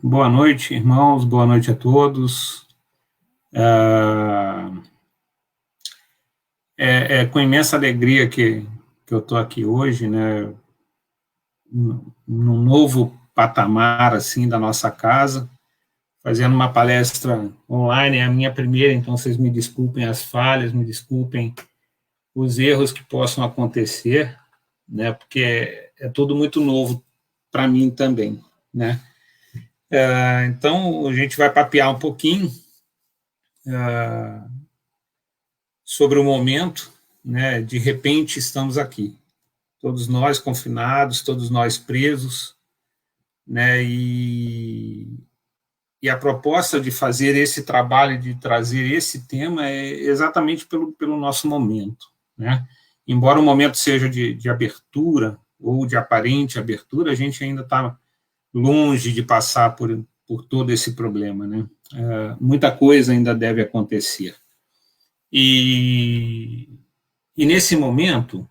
Boa noite, irmãos, boa noite a todos. É com imensa alegria que eu estou aqui hoje, né, num novo patamar, assim, da nossa casa, fazendo uma palestra online, é a minha primeira, então vocês me desculpem as falhas, me desculpem os erros que possam acontecer, né, porque é tudo muito novo para mim também, né. Então, a gente vai papear um pouquinho sobre o momento, né, de repente estamos aqui, todos nós confinados, todos nós presos, né, e a proposta de fazer esse trabalho, de trazer esse tema, é exatamente pelo nosso momento, né, embora o momento seja de abertura, ou de aparente abertura, a gente ainda está longe de passar por todo esse problema, né, muita coisa ainda deve acontecer, e nesse momento,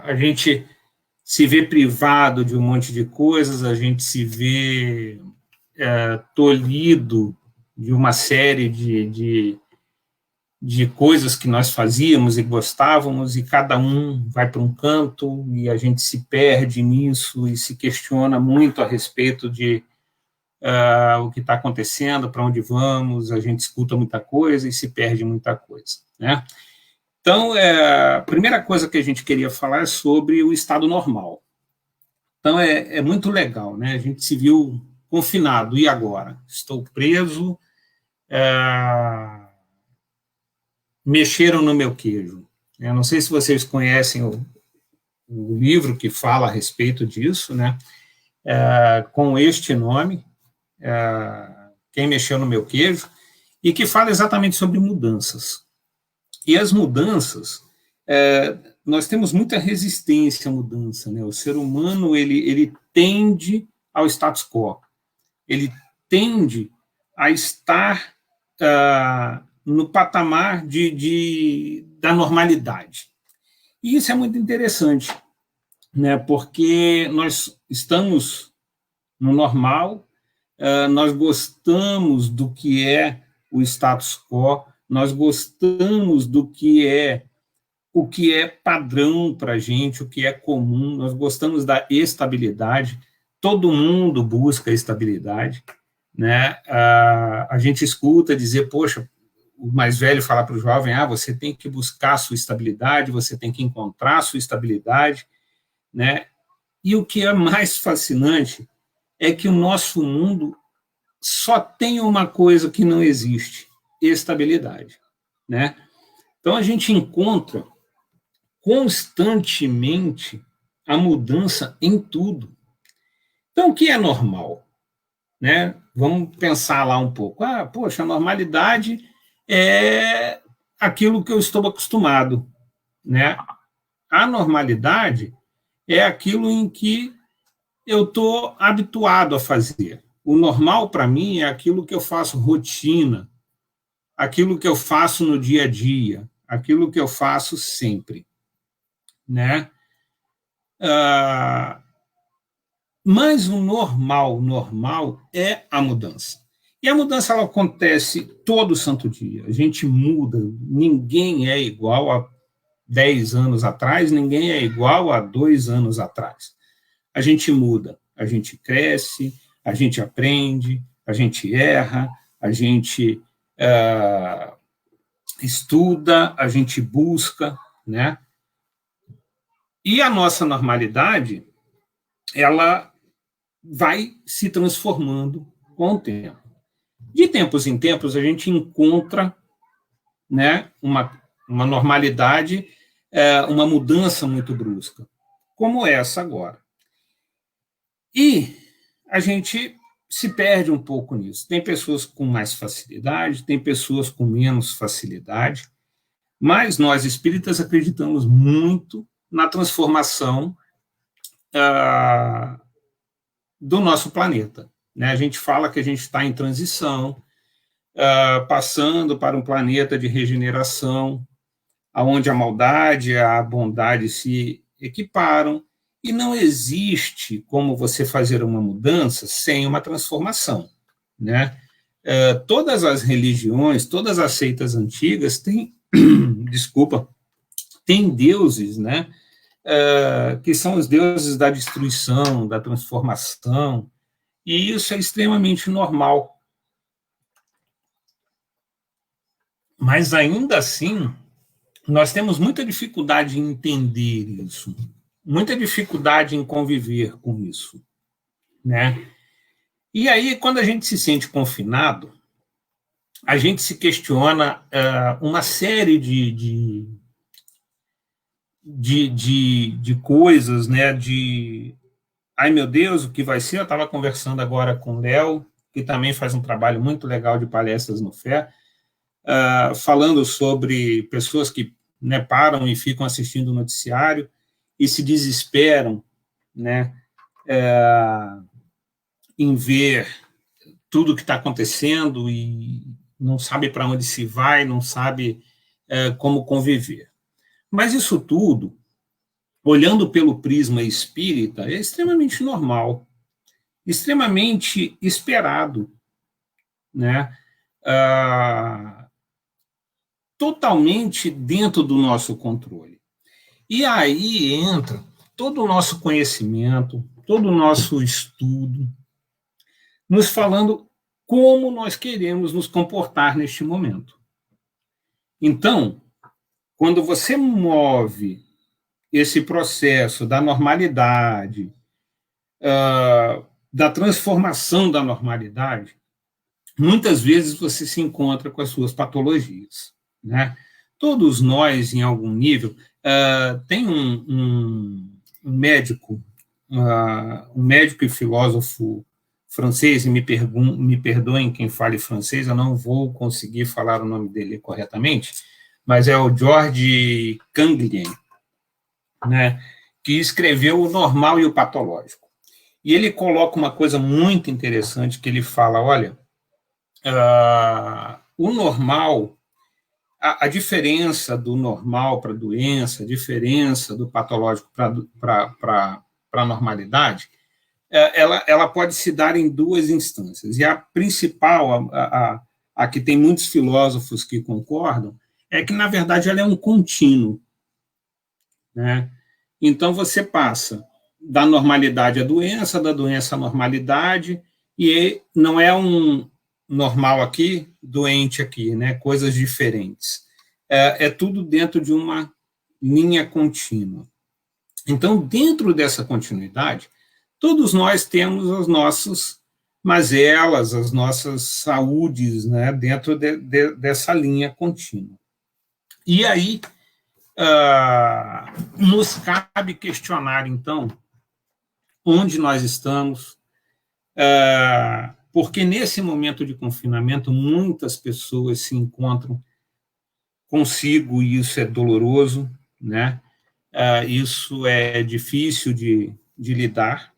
a gente se vê privado de um monte de coisas, a gente se vê tolhido de uma série de coisas que nós fazíamos e gostávamos, e cada um vai para um canto, e a gente se perde nisso e se questiona muito a respeito de o que está acontecendo, para onde vamos, a gente escuta muita coisa e se perde muita coisa, né? Então, a primeira coisa que a gente queria falar é sobre o estado normal. Então, é muito legal, né? A gente se viu confinado, e agora? Estou preso, mexeram no meu queijo. Eu não sei se vocês conhecem o livro que fala a respeito disso, né? Com este nome, Quem Mexeu no Meu Queijo, e que fala exatamente sobre mudanças. E as mudanças, nós temos muita resistência à mudança, né? O ser humano, ele tende ao status quo, ele tende a estar no patamar da normalidade. E isso é muito interessante, né? Porque nós estamos no normal, nós gostamos do que é o status quo, nós gostamos do que é o que é padrão para a gente, o que é comum, nós gostamos da estabilidade, todo mundo busca estabilidade, né? A gente escuta dizer, poxa, o mais velho falar para o jovem, você tem que buscar a sua estabilidade, você tem que encontrar a sua estabilidade, né? E o que é mais fascinante é que o nosso mundo só tem uma coisa que não existe: estabilidade, né? Então a gente encontra constantemente a mudança em tudo. Então, o que é normal? Né? Vamos pensar lá um pouco. Poxa, a normalidade é aquilo que eu estou acostumado. Né? A normalidade é aquilo em que eu estou habituado a fazer. O normal, para mim, é aquilo que eu faço rotina, aquilo que eu faço no dia a dia, aquilo que eu faço sempre. Né? Mas o normal é a mudança. E a mudança ela acontece todo santo dia. A gente muda, ninguém é igual a 10 anos atrás, ninguém é igual a 2 anos atrás. A gente muda, a gente cresce, a gente aprende, a gente erra, a gente estuda, a gente busca, né? E a nossa normalidade, ela vai se transformando com o tempo. De tempos em tempos, a gente encontra, né, uma normalidade, uma mudança muito brusca, como essa agora. E a gente se perde um pouco nisso. Tem pessoas com mais facilidade, tem pessoas com menos facilidade, mas nós espíritas acreditamos muito na transformação do nosso planeta. Né? A gente fala que a gente está em transição, passando para um planeta de regeneração, onde a maldade e a bondade se equiparam, E não existe como você fazer uma mudança sem uma transformação, né? Todas as religiões, todas as seitas antigas têm, desculpa, têm deuses, né? Que são os deuses da destruição, da transformação, e isso é extremamente normal. Mas ainda assim, nós temos muita dificuldade em entender isso, muita dificuldade em conviver com isso, né? E aí, quando a gente se sente confinado, a gente se questiona uma série de coisas, né? Ai, meu Deus, o que vai ser? Eu estava conversando agora com o Léo, que também faz um trabalho muito legal de palestras no FÉ, falando sobre pessoas que, né, param e ficam assistindo o noticiário e se desesperam, né, em ver tudo o que está acontecendo e não sabe para onde se vai, não sabe como conviver. Mas isso tudo, olhando pelo prisma espírita, é extremamente normal, extremamente esperado, né? Totalmente dentro do nosso controle. E aí entra todo o nosso conhecimento, todo o nosso estudo, nos falando como nós queremos nos comportar neste momento. Então, quando você move esse processo da normalidade, da transformação da normalidade, muitas vezes você se encontra com as suas patologias, né? Todos nós, em algum nível, tem um médico, um médico e filósofo francês, e me perdoem quem fale francês, eu não vou conseguir falar o nome dele corretamente, mas é o Georges Canguilhem, né, que escreveu O Normal e o Patológico. E ele coloca uma coisa muito interessante, que ele fala, olha, o normal, a diferença do normal para a doença, a diferença do patológico para a normalidade, ela pode se dar em duas instâncias. E a principal, a que tem muitos filósofos que concordam, é que, na verdade, ela é um contínuo, né? Então, você passa da normalidade à doença, da doença à normalidade, e não é um normal aqui, doente aqui, né? Coisas diferentes. É tudo dentro de uma linha contínua. Então, dentro dessa continuidade, todos nós temos as nossas mazelas, as nossas saúdes, né, dentro dessa linha contínua. E aí, nos cabe questionar, então, onde nós estamos, porque nesse momento de confinamento, muitas pessoas se encontram consigo, e isso é doloroso, né? Isso é difícil de lidar.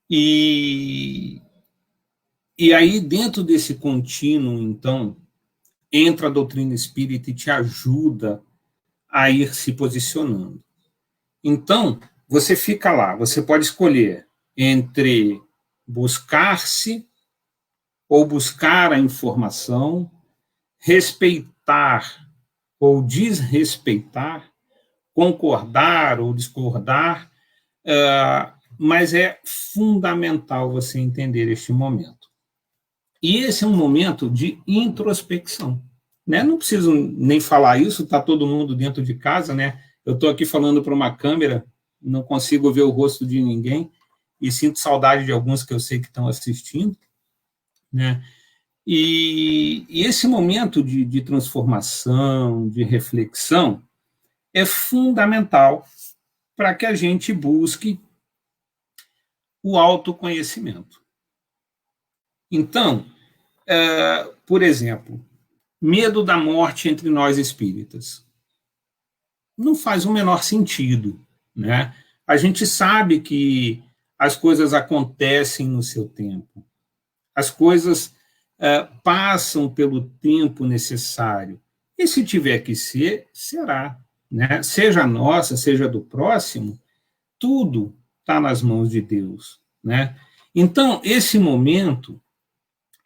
E aí, dentro desse contínuo, então, entra a doutrina espírita e te ajuda a ir se posicionando. Então, você fica lá, você pode escolher entre buscar-se ou buscar a informação, respeitar ou desrespeitar, concordar ou discordar, mas é fundamental você entender este momento. E esse é um momento de introspecção, né? Não preciso nem falar isso, está todo mundo dentro de casa, né? Eu estou aqui falando para uma câmera, não consigo ver o rosto de ninguém, e sinto saudade de alguns que eu sei que estão assistindo, né? E esse momento de transformação, de reflexão, é fundamental para que a gente busque o autoconhecimento. Então, por exemplo, medo da morte entre nós espíritas. Não faz o menor sentido, né? A gente sabe que as coisas acontecem no seu tempo. As coisas passam pelo tempo necessário. E se tiver que ser, será, né? Seja nossa, seja do próximo, tudo está nas mãos de Deus, né? Então, esse momento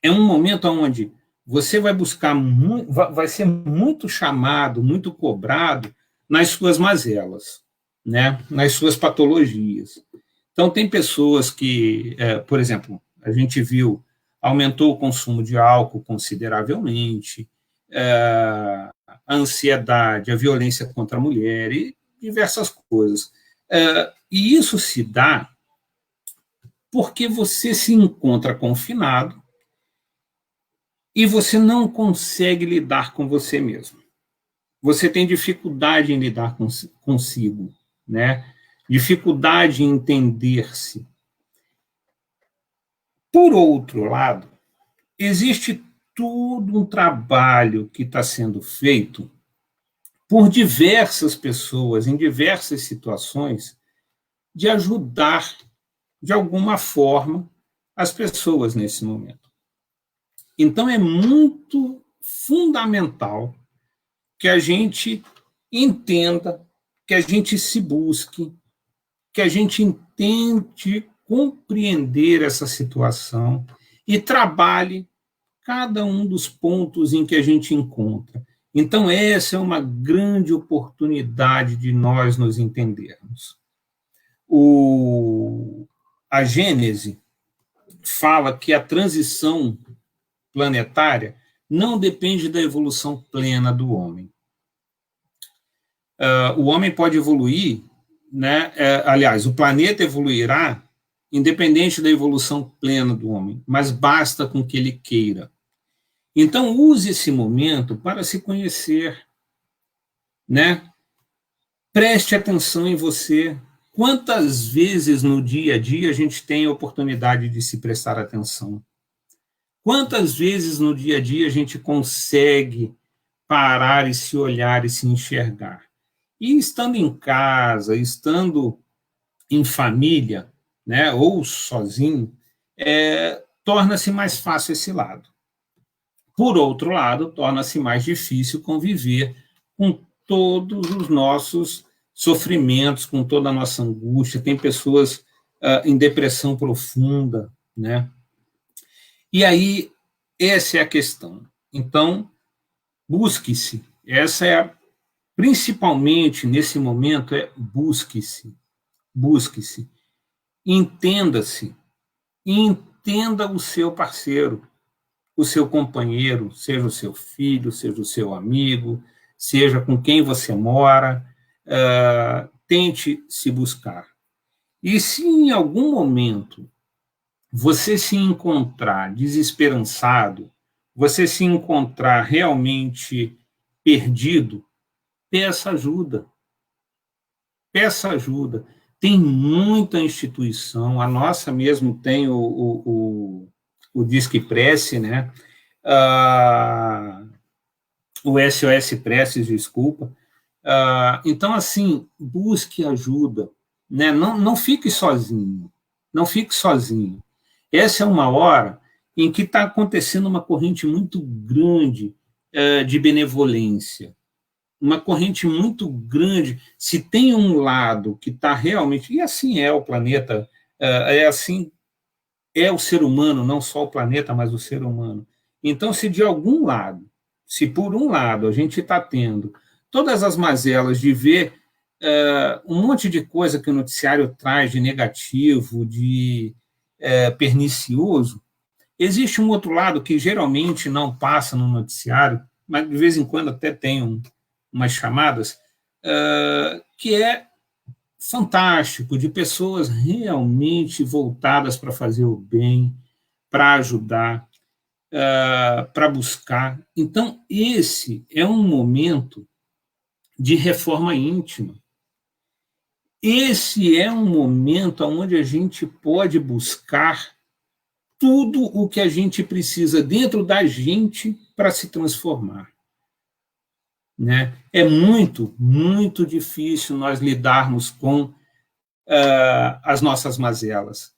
é um momento onde você vai buscar, vai ser muito chamado, muito cobrado nas suas mazelas, né? Nas suas patologias. Então, tem pessoas que, por exemplo, a gente viu, aumentou o consumo de álcool consideravelmente, a ansiedade, a violência contra a mulher e diversas coisas. E isso se dá porque você se encontra confinado e você não consegue lidar com você mesmo. Você tem dificuldade em lidar consigo, né? Dificuldade em entender-se. Por outro lado, existe todo um trabalho que está sendo feito por diversas pessoas, em diversas situações, de ajudar, de alguma forma, as pessoas nesse momento. Então, é muito fundamental que a gente entenda, que a gente se busque, que a gente tente compreender essa situação e trabalhe cada um dos pontos em que a gente encontra. Então, essa é uma grande oportunidade de nós nos entendermos. A Gênese fala que a transição planetária não depende da evolução plena do homem. O homem pode evoluir, né? Aliás, o planeta evoluirá independente da evolução plena do homem, mas basta com que ele queira. Então, use esse momento para se conhecer, né? Preste atenção em você. Quantas vezes no dia a dia a gente tem a oportunidade de se prestar atenção? Quantas vezes no dia a dia a gente consegue parar e se olhar e se enxergar? E estando em casa, estando em família, né, ou sozinho, torna-se mais fácil esse lado. Por outro lado, torna-se mais difícil conviver com todos os nossos sofrimentos, com toda a nossa angústia. Tem pessoas em depressão profunda, né? E aí, essa é a questão. Então, busque-se. Essa é principalmente nesse momento, busque-se. Busque-se. Entenda-se. Entenda o seu parceiro, o seu companheiro, seja o seu filho, seja o seu amigo, seja com quem você mora, tente se buscar. E se em algum momento você se encontrar desesperançado, você se encontrar realmente perdido, peça ajuda. Peça ajuda. Tem muita instituição, a nossa mesmo tem o Disque Prece, né? O SOS Preces, desculpa. Então, assim, busque ajuda, né? Não fique sozinho, não fique sozinho. Essa é uma hora em que está acontecendo uma corrente muito grande de benevolência, uma corrente muito grande. Se tem um lado que está realmente, e assim é o planeta, assim é o ser humano, não só o planeta, mas o ser humano. Então, se de algum lado, se por um lado a gente está tendo todas as mazelas de ver um monte de coisa que o noticiário traz de negativo, de pernicioso, existe um outro lado que geralmente não passa no noticiário, mas de vez em quando até tem umas chamadas, que é fantástico, de pessoas realmente voltadas para fazer o bem, para ajudar, para buscar. Então, esse é um momento de reforma íntima. Esse é um momento onde a gente pode buscar tudo o que a gente precisa dentro da gente para se transformar. Né? É muito, muito difícil nós lidarmos com as nossas mazelas.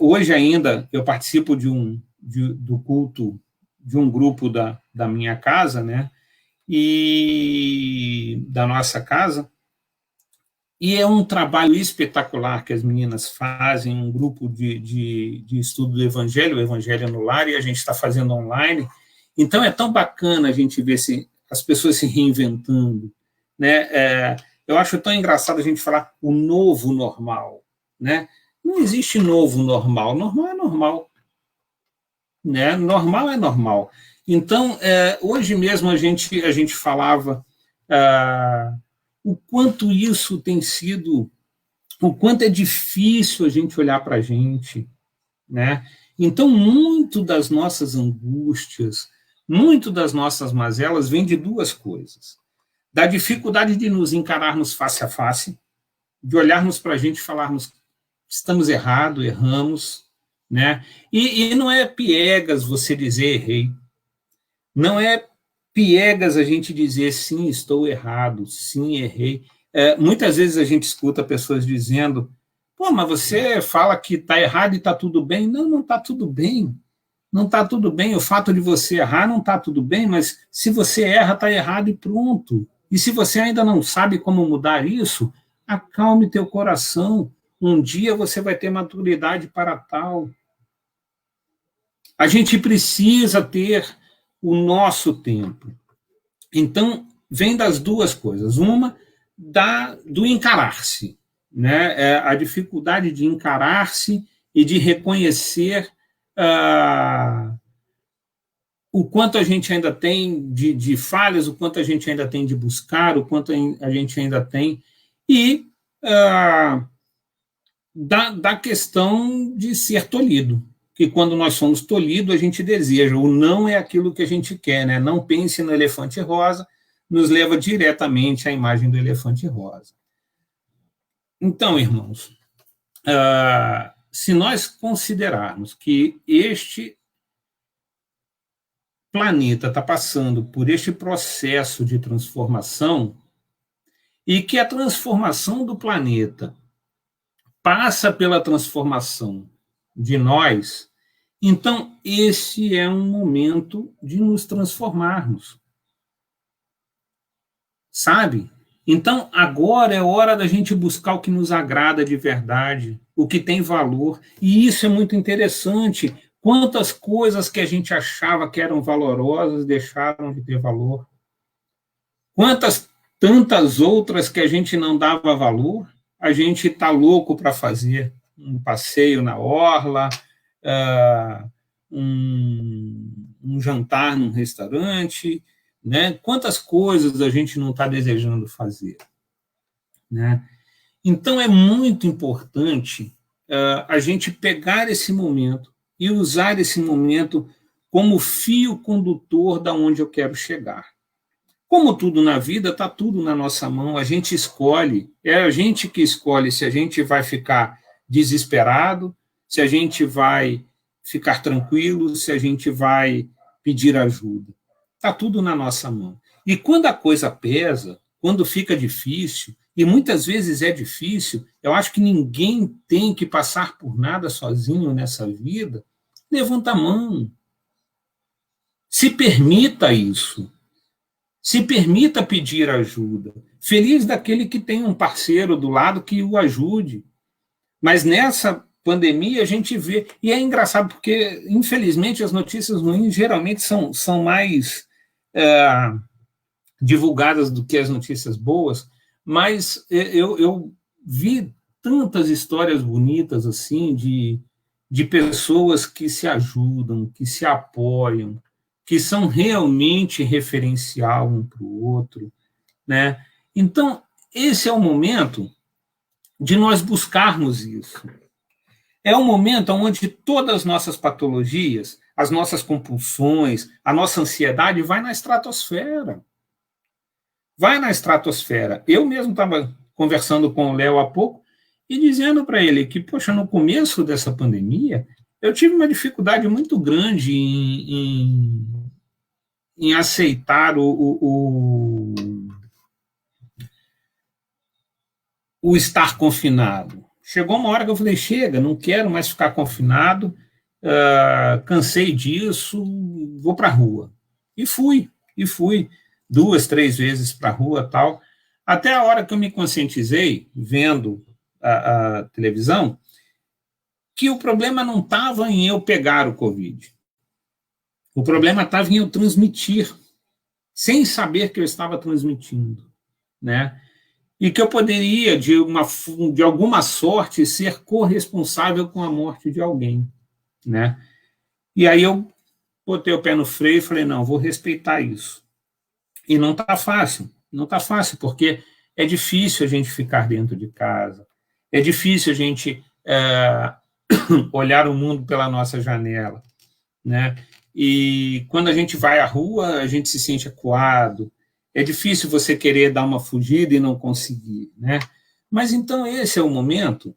Hoje ainda eu participo do culto de um grupo da minha casa, né? E da nossa casa, E é um trabalho espetacular que as meninas fazem, um grupo de estudo do Evangelho, o Evangelho no Lar, e a gente está fazendo online. Então, é tão bacana a gente ver as pessoas se reinventando, né? Eu acho tão engraçado a gente falar o novo normal, né? Não existe novo normal, normal é normal, né? Normal é normal. Então, hoje mesmo a gente falava o quanto isso tem sido, o quanto é difícil a gente olhar para a gente, né? Então, muito das nossas angústias, muito das nossas mazelas vem de duas coisas. Da dificuldade de nos encararmos face a face, de olharmos para a gente e falarmos estamos errados, erramos, né? E não é piegas você dizer errei. Não é piegas a gente dizer sim, estou errado, sim, errei. Muitas vezes a gente escuta pessoas dizendo, pô, mas você fala que está errado e está tudo bem. Não, não está tudo bem. Não está tudo bem. O fato de você errar não está tudo bem, mas se você erra, está errado e pronto. E se você ainda não sabe como mudar isso, acalme teu coração. Um dia você vai ter maturidade para tal. A gente precisa ter o nosso tempo. Então, vem das duas coisas. Uma, do encarar-se, né? A dificuldade de encarar-se e de reconhecer o quanto a gente ainda tem de falhas, o quanto a gente ainda tem de buscar, o quanto a gente ainda tem, e da questão de ser tolhido, que quando nós somos tolhidos, a gente deseja, o não é aquilo que a gente quer, né? Não pense no elefante rosa, nos leva diretamente à imagem do elefante rosa. Então, irmãos, se nós considerarmos que este planeta está passando por este processo de transformação e que a transformação do planeta passa pela transformação de nós, então esse é um momento de nos transformarmos. Sabe? Então, agora é hora da gente buscar o que nos agrada de verdade, o que tem valor, e isso é muito interessante. Quantas coisas que a gente achava que eram valorosas deixaram de ter valor? Quantas tantas outras que a gente não dava valor, a gente está louco para fazer um passeio na orla, um jantar num restaurante, né? Quantas coisas a gente não está desejando fazer, né? Então é muito importante a gente pegar esse momento e usar esse momento como fio condutor da onde eu quero chegar. Como tudo na vida, está tudo na nossa mão, a gente escolhe, é a gente que escolhe se a gente vai ficar desesperado, se a gente vai ficar tranquilo, se a gente vai pedir ajuda. Está tudo na nossa mão. E quando a coisa pesa, quando fica difícil, e muitas vezes é difícil, eu acho que ninguém tem que passar por nada sozinho nessa vida, levanta a mão. Se permita isso. Se permita pedir ajuda. Feliz daquele que tem um parceiro do lado que o ajude. Mas nessa pandemia a gente vê, e é engraçado porque, infelizmente, as notícias ruins geralmente são mais divulgadas do que as notícias boas, mas eu vi tantas histórias bonitas assim de pessoas que se ajudam, que se apoiam, que são realmente referencial um para o outro, né? Então, esse é o momento de nós buscarmos isso. É um momento onde todas as nossas patologias, as nossas compulsões, a nossa ansiedade vai na estratosfera. Vai na estratosfera. Eu mesmo estava conversando com o Léo há pouco e dizendo para ele que, poxa, no começo dessa pandemia, eu tive uma dificuldade muito grande em aceitar o estar confinado. Chegou uma hora que eu falei, chega, não quero mais ficar confinado, cansei disso, vou para a rua. E fui 2, 3 vezes para a rua, tal. Até a hora que eu me conscientizei, vendo a televisão, que o problema não estava em eu pegar o Covid. O problema estava em eu transmitir, sem saber que eu estava transmitindo, né? E que eu poderia, de alguma sorte, ser corresponsável com a morte de alguém, né? E aí eu botei o pé no freio e falei, não, vou respeitar isso. E não está fácil, não está fácil, porque é difícil a gente ficar dentro de casa, é difícil a gente olhar o mundo pela nossa janela, né? E quando a gente vai à rua, a gente se sente acuado, é difícil você querer dar uma fugida e não conseguir, né? Mas então esse é o momento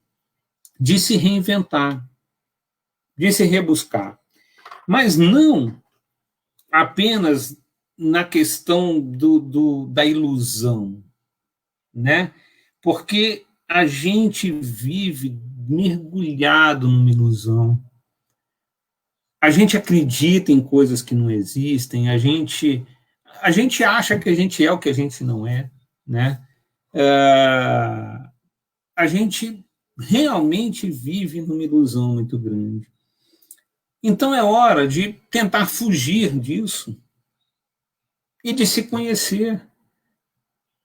de se reinventar, de se rebuscar, mas não apenas na questão da ilusão, né? Porque a gente vive mergulhado numa ilusão. A gente acredita em coisas que não existem, a gente acha que a gente é o que a gente não é, né? A gente realmente vive numa ilusão muito grande. Então é hora de tentar fugir disso e de se conhecer,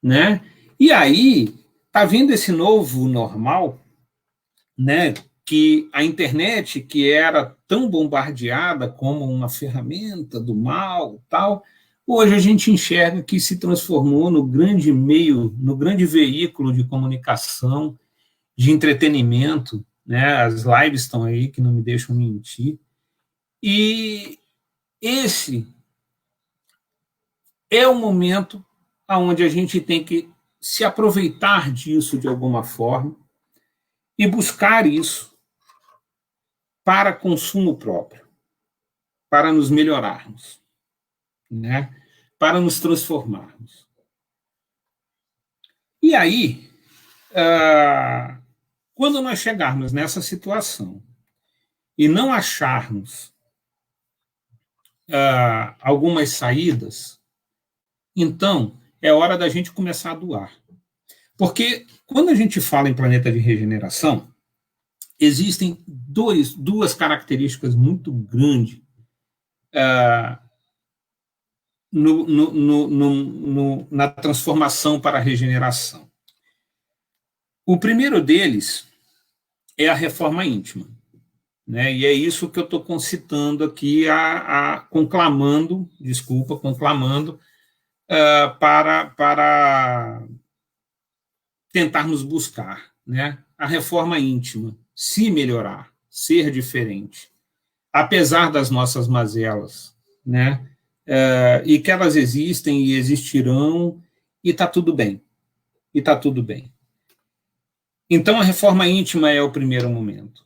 né? E aí tá vindo esse novo normal, né? Que a internet, que era tão bombardeada como uma ferramenta do mal, tal, hoje a gente enxerga que se transformou no grande meio, no grande veículo de comunicação, de entretenimento, né? As lives estão aí que não me deixam mentir. E esse é o momento onde a gente tem que se aproveitar disso de alguma forma e buscar isso para consumo próprio, para nos melhorarmos, né? Para nos transformarmos. E aí, quando nós chegarmos nessa situação e não acharmos algumas saídas, então é hora da gente começar a doar. Porque quando a gente fala em planeta de regeneração, existem duas características muito grandes na transformação para a regeneração. O primeiro deles é a reforma íntima, né? E é isso que eu estou concitando aqui, conclamando para tentarmos buscar, né? A reforma íntima, se melhorar, ser diferente, apesar das nossas mazelas, né? E que elas existem e existirão, e está tudo bem, e está tudo bem. Então, a reforma íntima é o primeiro momento.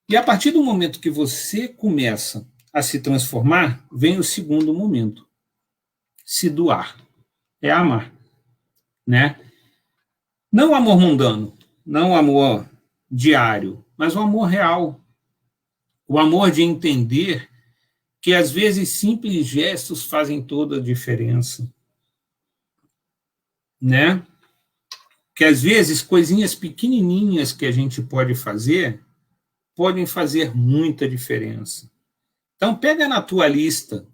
E a partir do momento que você começa a se transformar, vem o segundo momento, se doar, é amar, né? Não o amor mundano, não o amor diário, mas o amor real, o amor de entender que às vezes simples gestos fazem toda a diferença, né? Que às vezes coisinhas pequenininhas que a gente pode fazer podem fazer muita diferença. Então pega na tua lista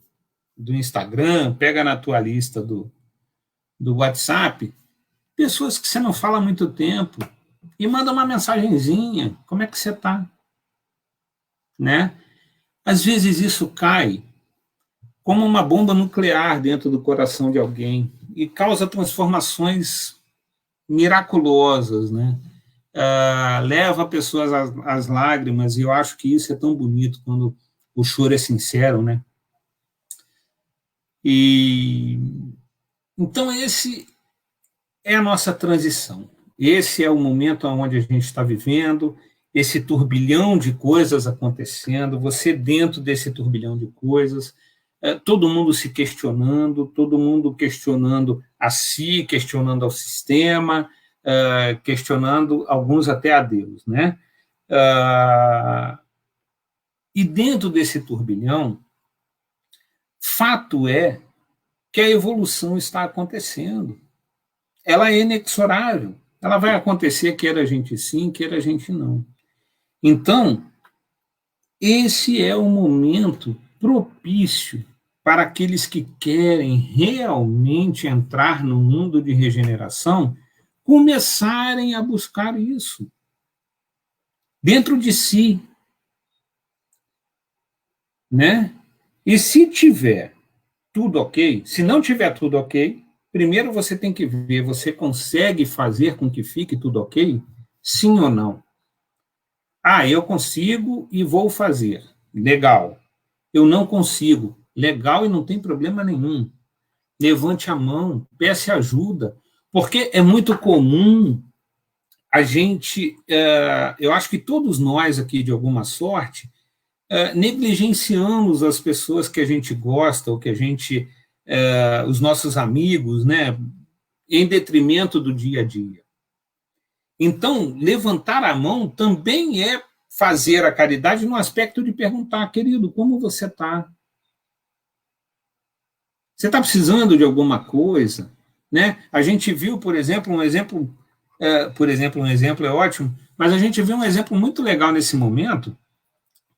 do Instagram, pega na tua lista do WhatsApp, pessoas que você não fala há muito tempo e manda uma mensagenzinha, como é que você está? Né? Às vezes isso cai como uma bomba nuclear dentro do coração de alguém e causa transformações miraculosas, né? Leva pessoas às lágrimas, e eu acho que isso é tão bonito quando o choro é sincero, né? E então esse é a nossa transição. Esse é o momento onde a gente está vivendo, esse turbilhão de coisas acontecendo, você dentro desse turbilhão de coisas, todo mundo se questionando, todo mundo questionando a si, questionando ao sistema, questionando alguns até a Deus, né? E dentro desse turbilhão, fato é que a evolução está acontecendo. ela é inexorável. Ela vai acontecer, queira a gente sim, queira a gente não. Então, esse é o momento propício para aqueles que querem realmente entrar no mundo de regeneração começarem a buscar isso dentro de si, né? E se tiver tudo ok, se não tiver tudo ok, primeiro você tem que ver, você consegue fazer com que fique tudo ok? Sim ou não? Ah, eu consigo e vou fazer. Legal. Eu não consigo. Legal e não tem problema nenhum. Levante a mão, peça ajuda, porque é muito comum a gente, eu acho que todos nós aqui, de alguma sorte, negligenciamos as pessoas que a gente gosta, ou que a gente, os nossos amigos, né, em detrimento do dia a dia. Então, levantar a mão também é fazer a caridade no aspecto de perguntar, querido, como você está? Você está precisando de alguma coisa? Né? A gente viu, por exemplo, um exemplo é ótimo, mas a gente viu um exemplo muito legal nesse momento,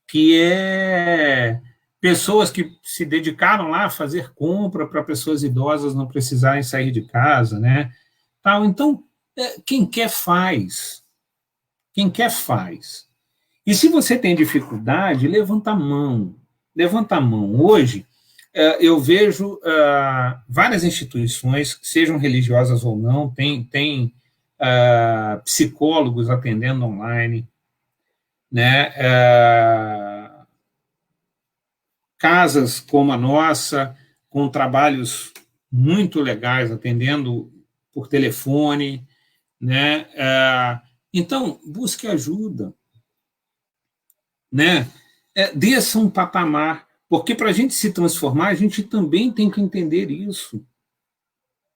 que é pessoas que se dedicaram lá a fazer compra para pessoas idosas não precisarem sair de casa, né? Tal. Então, quem quer faz. Quem quer faz. E se você tem dificuldade, levanta a mão. Levanta a mão. Hoje, eu vejo várias instituições, sejam religiosas ou não, tem psicólogos atendendo online, né? Casas como a nossa, com trabalhos muito legais, atendendo por telefone, né? Então, busque ajuda, né? Desça um patamar, porque para a gente se transformar, a gente também tem que entender isso.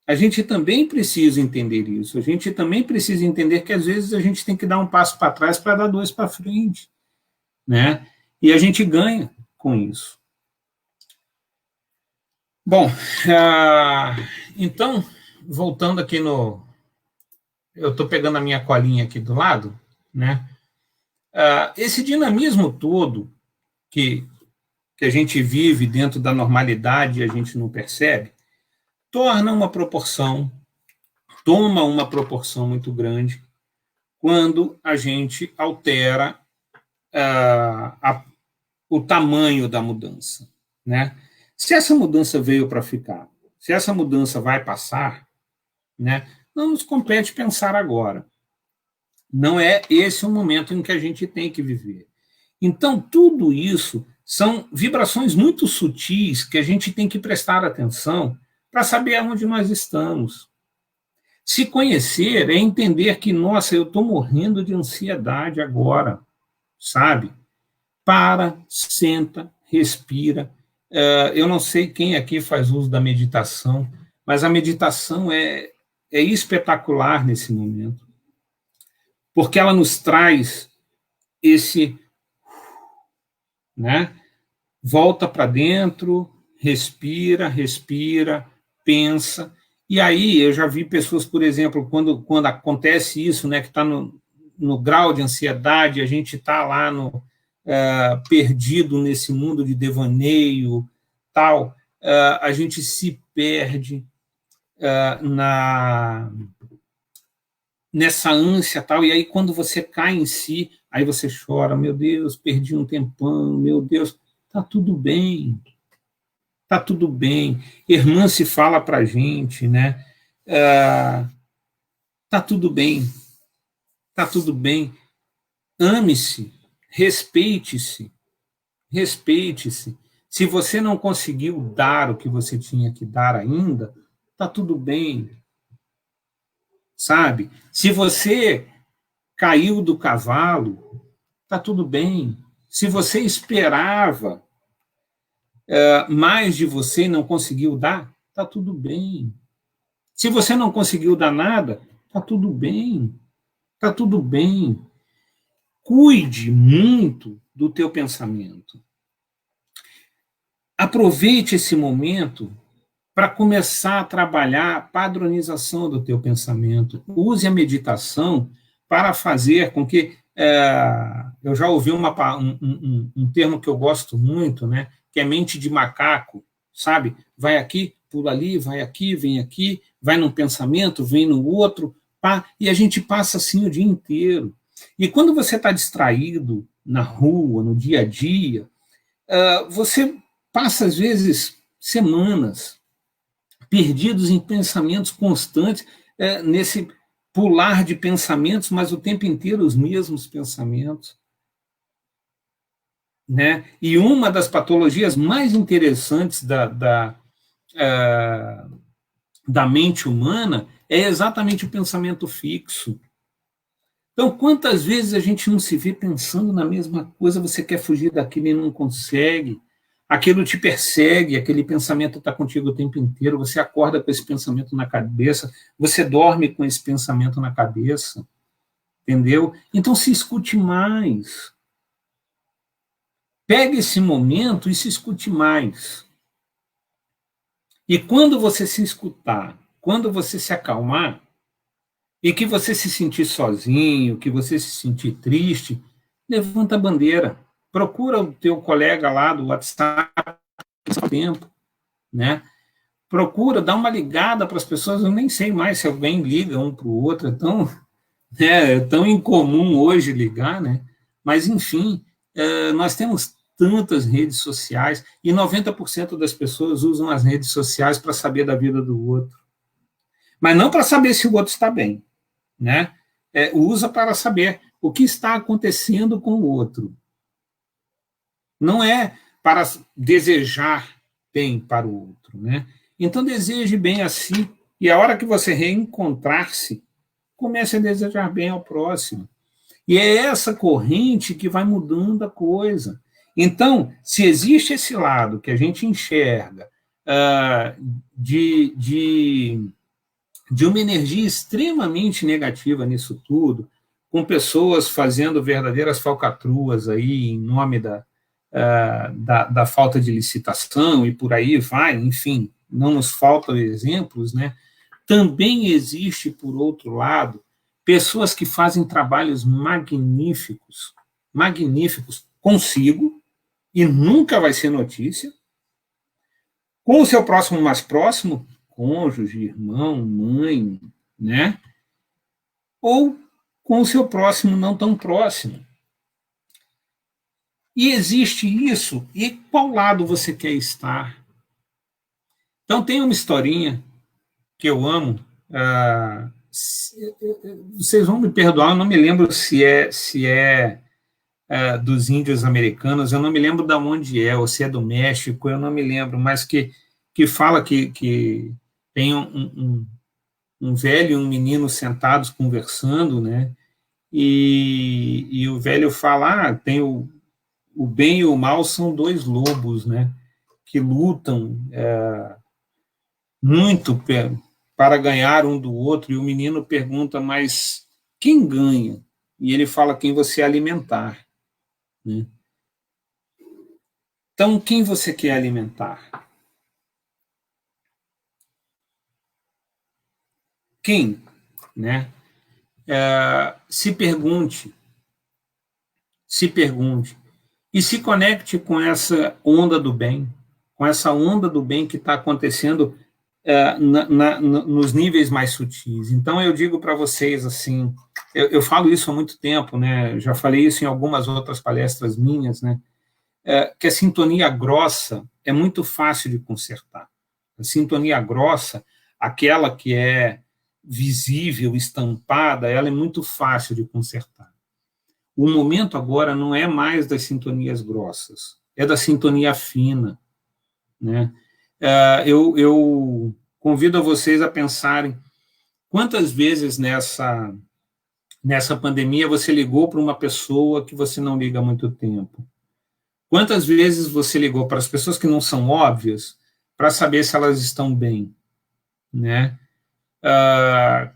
A gente também precisa entender isso. A gente também precisa entender que às vezes a gente tem que dar um passo para trás para dar dois para frente, né? E a gente ganha com isso. Bom, então, voltando aqui no. Eu estou pegando a minha colinha aqui do lado, né? Esse dinamismo todo que a gente vive dentro da normalidade e a gente não percebe, toma uma proporção muito grande quando a gente altera o tamanho da mudança, né? Se essa mudança veio para ficar, se essa mudança vai passar, né? Não nos compete pensar agora. Não é esse o momento em que a gente tem que viver. Então, tudo isso são vibrações muito sutis que a gente tem que prestar atenção para saber onde nós estamos. Se conhecer é entender que, nossa, eu estou morrendo de ansiedade agora, sabe? Para, senta, respira. Eu não sei quem aqui faz uso da meditação, mas a meditação é espetacular nesse momento, porque ela nos traz esse, né? Volta para dentro, respira, pensa. E aí eu já vi pessoas, por exemplo, quando acontece isso, né, que está no grau de ansiedade, a gente está lá perdido nesse mundo de devaneio, tal, a gente se perde nessa ânsia, tal, e aí quando você cai em si, aí você chora, meu Deus, perdi um tempão, meu Deus, tá tudo bem, tá tudo bem. Irmã se fala para a gente, né? Tá tudo bem, tá tudo bem. Ame-se, respeite-se, respeite-se. Se você não conseguiu dar o que você tinha que dar ainda, tá tudo bem, sabe? Se você caiu do cavalo, tá tudo bem. Se você esperava mais de você e não conseguiu dar, tá tudo bem. Se você não conseguiu dar nada, tá tudo bem. Tá tudo bem. Cuide muito do teu pensamento. Aproveite esse momento para começar a trabalhar a padronização do teu pensamento. Use a meditação para fazer com que... eu já ouvi um termo que eu gosto muito, né, que é mente de macaco, sabe? Vai aqui, pula ali, vai aqui, vem aqui, vai num pensamento, vem no outro, pá, e a gente passa assim o dia inteiro. E quando você está distraído na rua, no dia a dia, você passa, às vezes, semanas perdidos em pensamentos constantes, nesse pular de pensamentos, mas o tempo inteiro os mesmos pensamentos. Né? E uma das patologias mais interessantes da mente humana é exatamente o pensamento fixo. Então, quantas vezes a gente não se vê pensando na mesma coisa, você quer fugir daquilo e não consegue, aquilo te persegue, aquele pensamento está contigo o tempo inteiro, você acorda com esse pensamento na cabeça, você dorme com esse pensamento na cabeça, entendeu? Então, se escute mais. Pegue esse momento e se escute mais. E quando você se escutar, quando você se acalmar, e que você se sentir sozinho, que você se sentir triste, levanta a bandeira. Procura o teu colega lá do WhatsApp, tempo, né? Procura, dá uma ligada para as pessoas, eu nem sei mais se alguém liga um para o outro, é tão incomum hoje ligar, né? Mas, enfim, nós temos tantas redes sociais, e 90% das pessoas usam as redes sociais para saber da vida do outro. Mas não para saber se o outro está bem, né? Usa para saber o que está acontecendo com o outro. Não é para desejar bem para o outro, né? Então, deseje bem a si, e a hora que você reencontrar-se, comece a desejar bem ao próximo. E é essa corrente que vai mudando a coisa. Então, se existe esse lado que a gente enxerga de uma energia extremamente negativa nisso tudo, com pessoas fazendo verdadeiras falcatruas aí em nome da falta de licitação e por aí vai, enfim, não nos faltam exemplos, né? Também existe, por outro lado, pessoas que fazem trabalhos magníficos consigo, e nunca vai ser notícia, com o seu próximo mais próximo, cônjuge, irmão, mãe, né? Ou com o seu próximo não tão próximo. E existe isso, e qual lado você quer estar? Então, tem uma historinha que eu amo, vocês vão me perdoar, eu não me lembro se é dos índios americanos, eu não me lembro de onde ou se é do México, eu não me lembro, mas que fala que tem um velho e um menino sentados conversando, né? E o velho fala, tem o bem e o mal são dois lobos, né? Que lutam muito para ganhar um do outro, e o menino pergunta, mas quem ganha? E ele fala, quem você alimentar. Né? Então, quem você quer alimentar? Quem? Né? Se pergunte, e se conecte com essa onda do bem, que está acontecendo nos níveis mais sutis. Então, eu digo para vocês, assim, eu falo isso há muito tempo, né? Já falei isso em algumas outras palestras minhas, né? Que a sintonia grossa é muito fácil de consertar. A sintonia grossa, aquela que é visível, estampada, ela é muito fácil de consertar. O momento agora não é mais das sintonias grossas, é da sintonia fina, né? Eu convido a vocês a pensarem quantas vezes nessa pandemia você ligou para uma pessoa que você não liga há muito tempo. Quantas vezes você ligou para as pessoas que não são óbvias para saber se elas estão bem, né?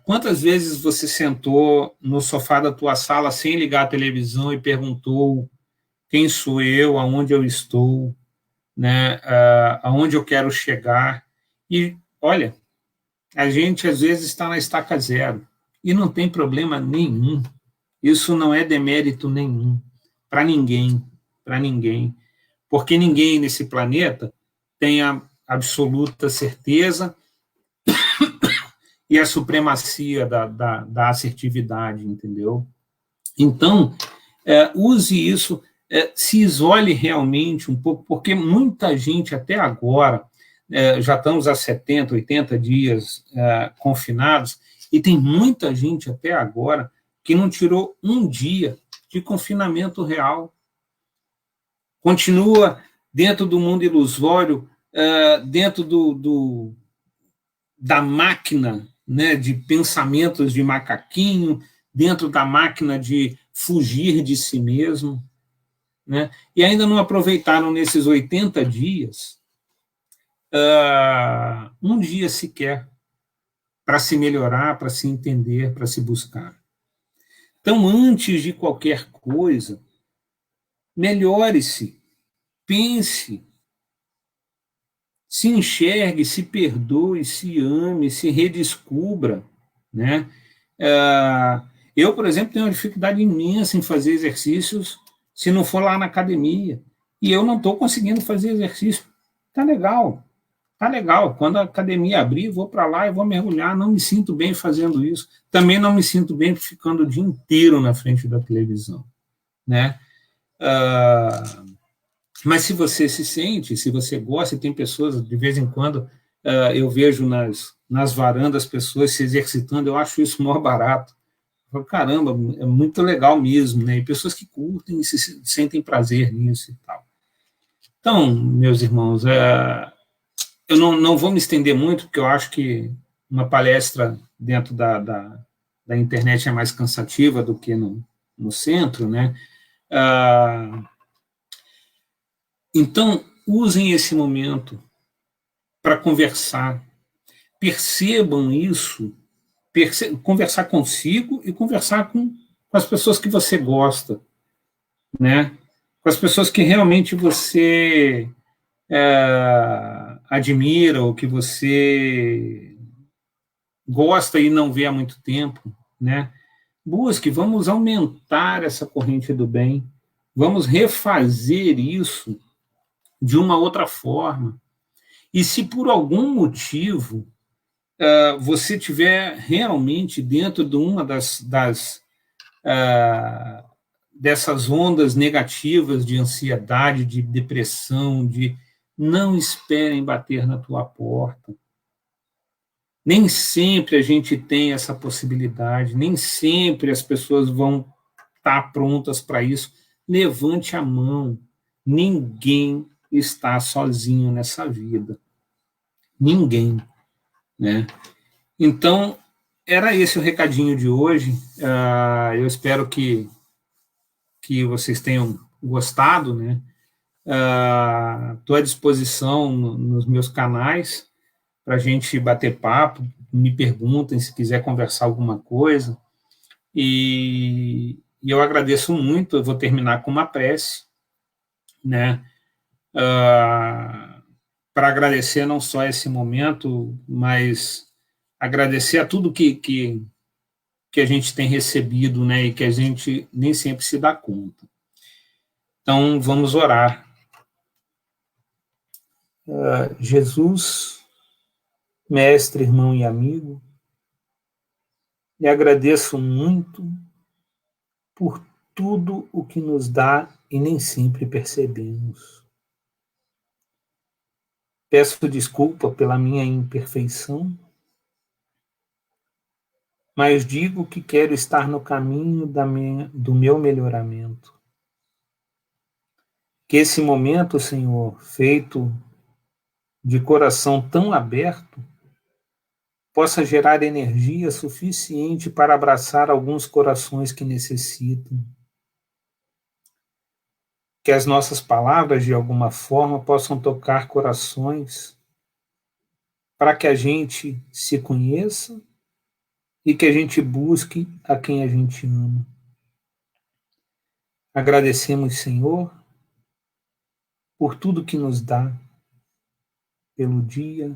Quantas vezes você sentou no sofá da tua sala sem ligar a televisão e perguntou quem sou eu, aonde eu estou, né? Aonde eu quero chegar, E, olha, a gente às vezes está na estaca zero, e não tem problema nenhum. Isso não é demérito nenhum, para ninguém, porque ninguém nesse planeta tem a absoluta certeza e a supremacia da assertividade, entendeu? Então, use isso, se isole realmente um pouco, porque muita gente até agora, já estamos há 70, 80 dias confinados, e tem muita gente até agora que não tirou um dia de confinamento real. Continua dentro do mundo ilusório, dentro da máquina, né, de pensamentos de macaquinho, dentro da máquina de fugir de si mesmo, né, e ainda não aproveitaram nesses 80 dias um dia sequer para se melhorar, para se entender, para se buscar. Então, antes de qualquer coisa, melhore-se, pense, se enxergue, se perdoe, se ame, se redescubra, né? Eu, por exemplo, tenho uma dificuldade imensa em fazer exercícios se não for lá na academia. E eu não estou conseguindo fazer exercício. Tá legal, tá legal. Quando a academia abrir, vou para lá e vou mergulhar. Não me sinto bem fazendo isso. Também não me sinto bem ficando o dia inteiro na frente da televisão, né? Mas se você se sente, se você gosta, e tem pessoas, de vez em quando, eu vejo nas varandas pessoas se exercitando, eu acho isso maior barato. Eu falo, caramba, é muito legal mesmo, né? E pessoas que curtem e se sentem prazer nisso e tal. Então, meus irmãos, eu não vou me estender muito, porque eu acho que uma palestra dentro da internet é mais cansativa do que no centro, né? Então, usem esse momento para conversar. Percebam isso, conversar consigo e conversar com as pessoas que você gosta, né? Com as pessoas que realmente você admira ou que você gosta e não vê há muito tempo, né? Busque, vamos aumentar essa corrente do bem, vamos refazer isso de uma outra forma. E se por algum motivo você tiver realmente dentro de uma dessas ondas negativas de ansiedade, de depressão, não esperem bater na tua porta. Nem sempre a gente tem essa possibilidade, nem sempre as pessoas vão estar prontas para isso. Levante a mão. Ninguém está sozinho nessa vida. Ninguém, né? Então, era esse o recadinho de hoje. Eu espero que vocês tenham gostado, né? Estou à disposição nos meus canais para a gente bater papo, me perguntem se quiser conversar alguma coisa. E eu agradeço muito, eu vou terminar com uma prece, né? Para agradecer não só esse momento, mas agradecer a tudo que a gente tem recebido, né, e que a gente nem sempre se dá conta. Então, vamos orar. Jesus, mestre, irmão e amigo, lhe agradeço muito por tudo o que nos dá e nem sempre percebemos. Peço desculpa pela minha imperfeição, mas digo que quero estar no caminho do meu melhoramento. Que esse momento, Senhor, feito de coração tão aberto, possa gerar energia suficiente para abraçar alguns corações que necessitam. Que as nossas palavras, de alguma forma, possam tocar corações para que a gente se conheça e que a gente busque a quem a gente ama. Agradecemos, Senhor, por tudo que nos dá, pelo dia,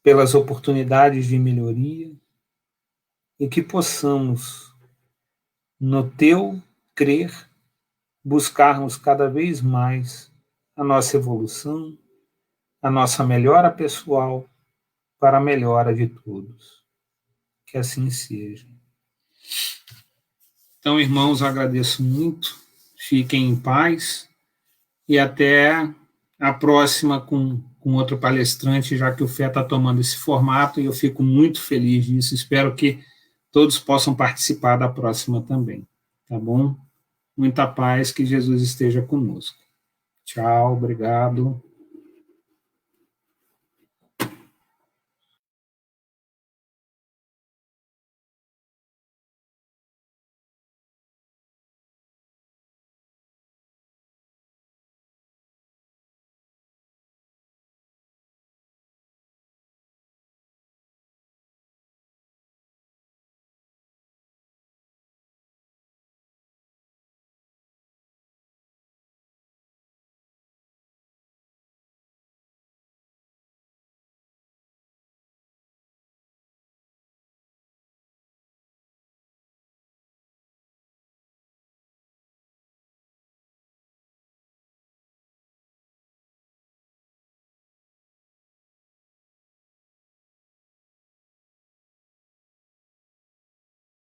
pelas oportunidades de melhoria, e que possamos, no teu crer, buscarmos cada vez mais a nossa evolução, a nossa melhora pessoal para a melhora de todos. Que assim seja. Então, irmãos, agradeço muito, fiquem em paz e até a próxima com outro palestrante, já que o FÉ está tomando esse formato e eu fico muito feliz disso. Espero que todos possam participar da próxima também, tá bom? Muita paz, que Jesus esteja conosco. Tchau, obrigado.